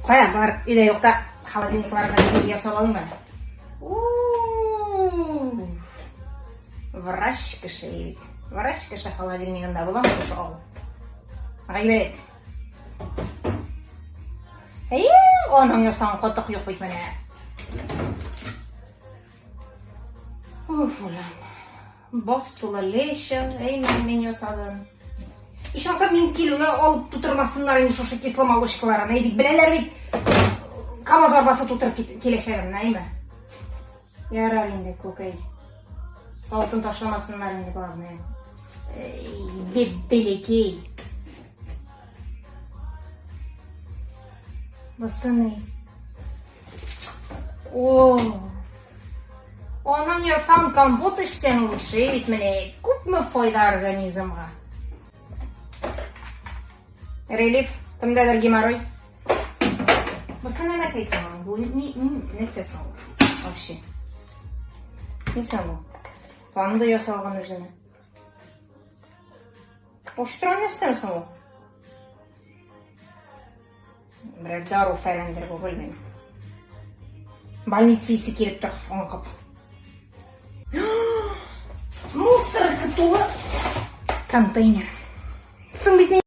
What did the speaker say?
Қоям, бар, үйде жоқта холодильникларға негізге жасап алың ба? Врач кіші ебет. Врач кіші холодильнигында болам көші ал. Ағай береді. Оның ясан қотық жоқ бейт мәне. Бас тұла леші, мен ясадын. Ишанса мен келуге алып тұтырмасынлар енді шошы кислом алышқыларын. Бит біләлер бит камаз барбасы тұтырып келешегін, әйме? Ярар енді көкей. Сауытын ташламасынлар енді главное. Белекей. Басыны. Оның ясам компот ішсен лучше, ведь мне көпмі файда организмға. Релиф, кімдәдір геморрой? Басыны мәкейсің оның? Бұл не сесің ол? Вообще. Не сен бұл? Планды ясалған өзіне. Оштыран естемесің ол? Бірер дару фәләндір бұл білмеймін. Больницейсі келіп тұр, оң қып. Мусор кітуы контейнер. Сын бетіне